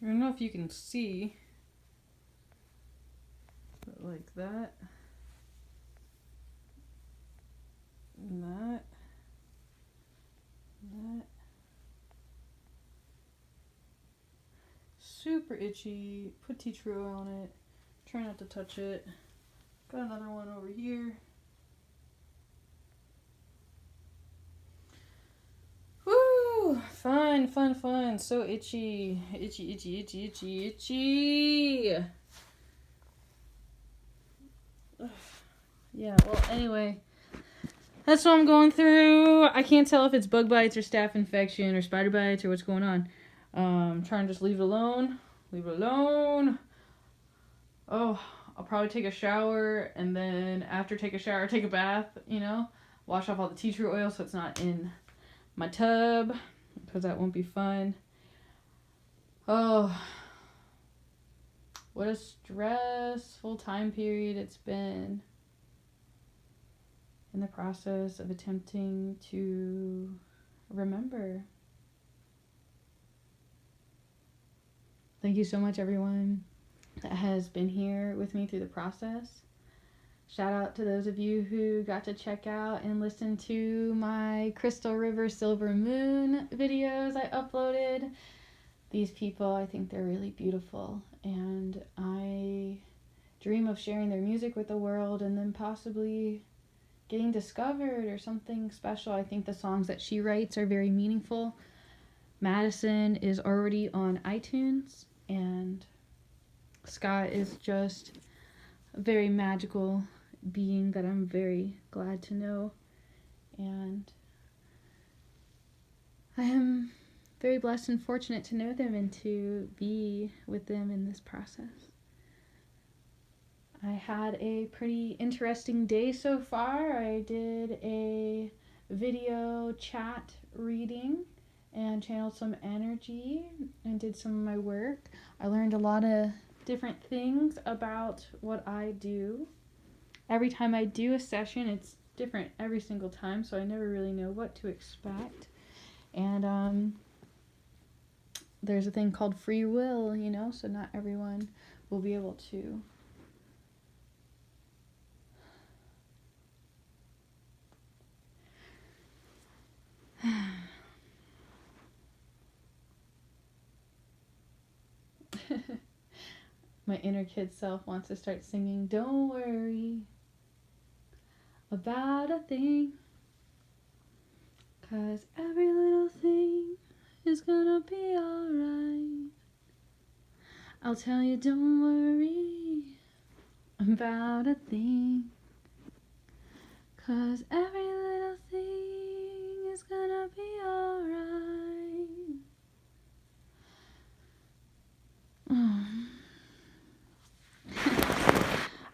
I don't know if you can see, but like that, and that, and that. Super itchy. Put tea tree oil on it. Try not to touch it. Got another one over here. Woo! Fun, fun, fun. So itchy. Itchy, itchy, itchy, itchy, itchy. Yeah, well, anyway. That's what I'm going through. I can't tell if it's bug bites or staph infection or spider bites or what's going on. Trying to just leave it alone. Leave it alone. Oh, I'll probably take a shower, and then after take a shower, take a bath, wash off all the tea tree oil so it's not in my tub, because that won't be fun. Oh, what a stressful time period it's been in the process of attempting to remember. Thank you so much, everyone that has been here with me through the process. Shout out to those of you who got to check out and listen to my Crystal River Silver Moon videos I uploaded. These people, I think they're really beautiful, and I dream of sharing their music with the world and then possibly getting discovered or something special. I think the songs that she writes are very meaningful. Madison is already on iTunes, and Scott is just a very magical being that I'm very glad to know, and I am very blessed and fortunate to know them and to be with them in this process. I had a pretty interesting day so far. I did a video chat reading and channeled some energy and did some of my work. I learned a lot of different things about what I do. Every time I do a session, it's different every single time, so I never really know what to expect. And there's a thing called free will, so not everyone will be able to my inner kid self wants to start singing, "Don't worry about a thing, 'cause every little thing is gonna be alright. I'll tell you, don't worry about a thing, 'cause every little thing is gonna be alright."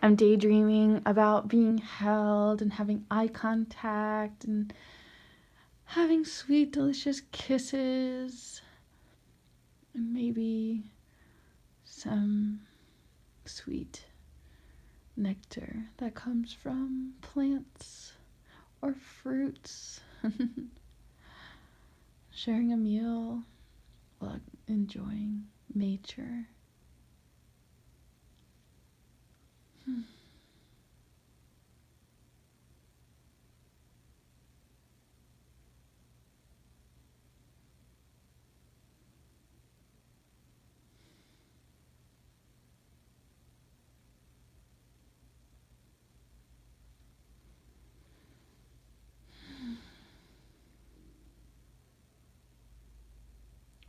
I'm daydreaming about being held and having eye contact and having sweet, delicious kisses and maybe some sweet nectar that comes from plants or fruits. Sharing a meal while enjoying nature.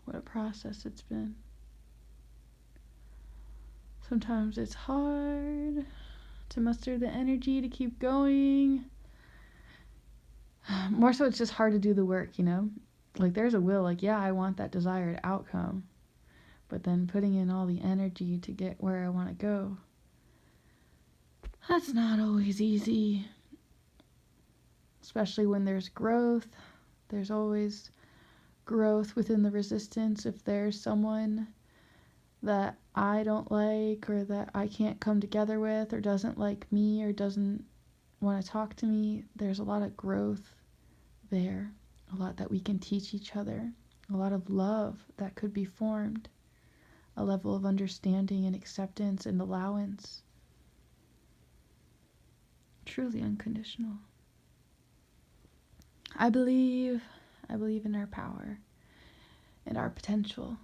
What a process it's been. Sometimes it's hard to muster the energy to keep going. More so, it's just hard to do the work, Like, there's a will, yeah, I want that desired outcome. But then putting in all the energy to get where I want to go, that's not always easy. Especially when there's growth. There's always growth within the resistance. If there's someone that I don't like or that I can't come together with or doesn't like me or doesn't want to talk to me, there's a lot of growth there, a lot that we can teach each other, a lot of love that could be formed, a level of understanding and acceptance and allowance. Truly unconditional. I believe in our power and our potential.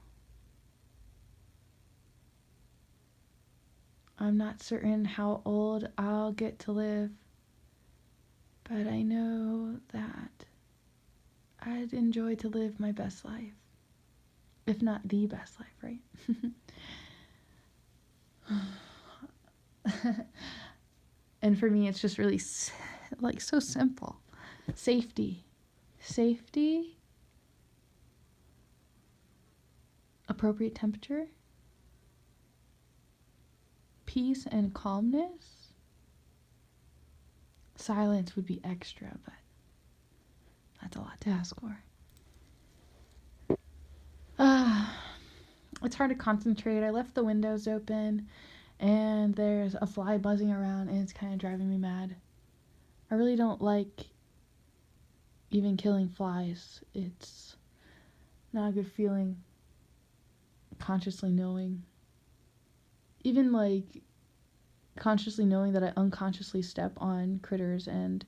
I'm not certain how old I'll get to live, but I know that I'd enjoy to live my best life. If not the best life, right? And for me, it's just really so simple. Safety, appropriate temperature, peace and calmness. Silence would be extra, but that's a lot to ask for. It's hard to concentrate. I left the windows open and there's a fly buzzing around and it's kind of driving me mad. I really don't like even killing flies. It's not a good feeling, consciously knowing. Even consciously knowing that I unconsciously step on critters and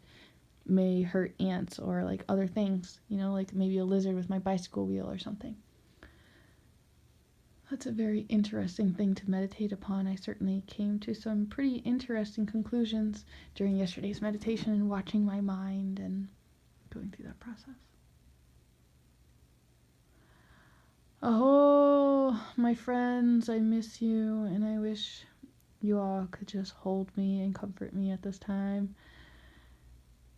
may hurt ants or other things, maybe a lizard with my bicycle wheel or something. That's a very interesting thing to meditate upon. I certainly came to some pretty interesting conclusions during yesterday's meditation and watching my mind and going through that process. Oh, my friends, I miss you, and I wish you all could just hold me and comfort me at this time.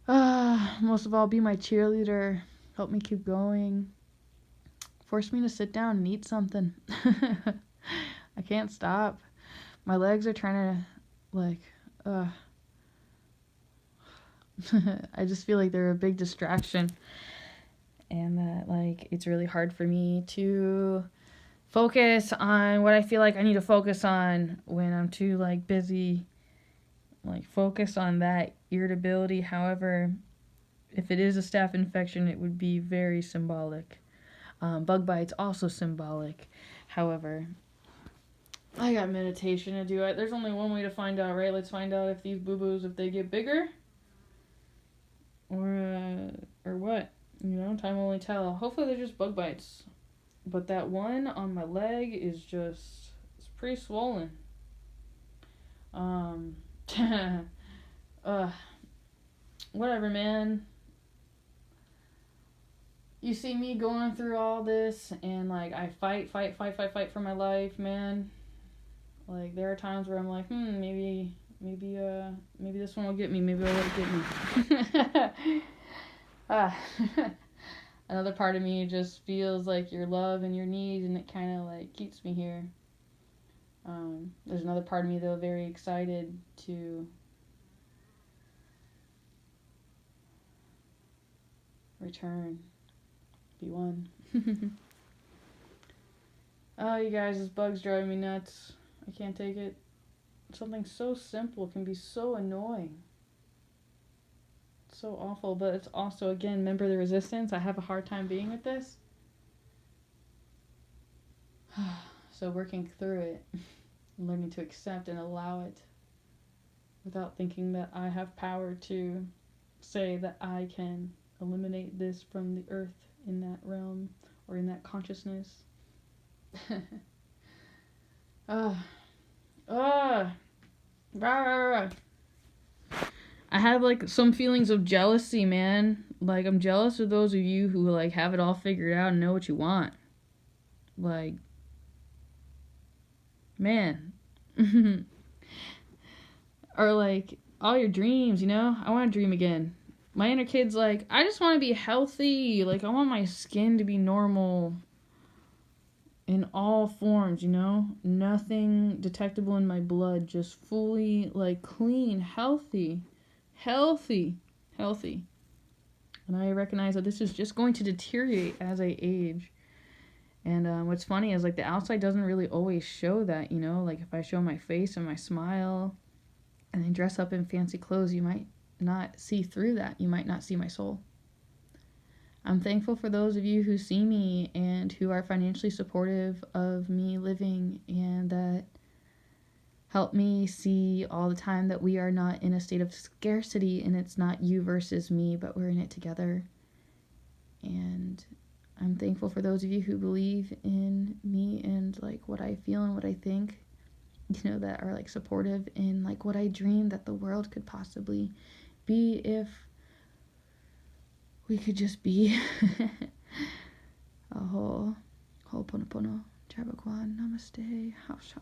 Most of all, be my cheerleader, help me keep going. Force me to sit down and eat something. I can't stop. My legs are trying to, I just feel like they're a big distraction. And that, it's really hard for me to focus on what I feel like I need to focus on when I'm too, busy. Focus on that irritability. However, if it is a staph infection, it would be very symbolic. Bug bites also symbolic. However, I got meditation to do. There's only one way to find out, right? Let's find out if these boo-boos, if they get bigger or what. Time will only tell. Hopefully they're just bug bites. But that one on my leg is it's pretty swollen. Whatever, man. You see me going through all this and I fight for my life, man. There are times where I'm like, maybe this one will get me. Maybe I'll let it get me. Another part of me just feels like your love and your need, and it kind of keeps me here. There's another part of me though very excited to return. Be one. Oh, you guys, this bug's driving me nuts. I can't take it. Something so simple can be so annoying. It's so awful, but it's also, again, remember the resistance. I have a hard time being with this. So working through it, learning to accept and allow it without thinking that I have power to say that I can eliminate this from the earth in that realm or in that consciousness. I have some feelings of jealousy, man. I'm jealous of those of you who have it all figured out and know what you want. Man. Or all your dreams, I want to dream again. My inner kid's I just want to be healthy. I want my skin to be normal in all forms, Nothing detectable in my blood, just fully, clean, healthy. And I recognize that this is just going to deteriorate as I age. And what's funny is, the outside doesn't really always show that, if I show my face and my smile and I dress up in fancy clothes, you might not see through that. You might not see my soul. I'm thankful for those of you who see me and who are financially supportive of me living, and that help me see all the time that we are not in a state of scarcity, and it's not you versus me, but we're in it together. And I'm thankful for those of you who believe in me and like what I feel and what I think, you know, that are like supportive in like what I dream that the world could possibly be if we could just be. Ho'oponopono, Jabberkwan, Namaste, House.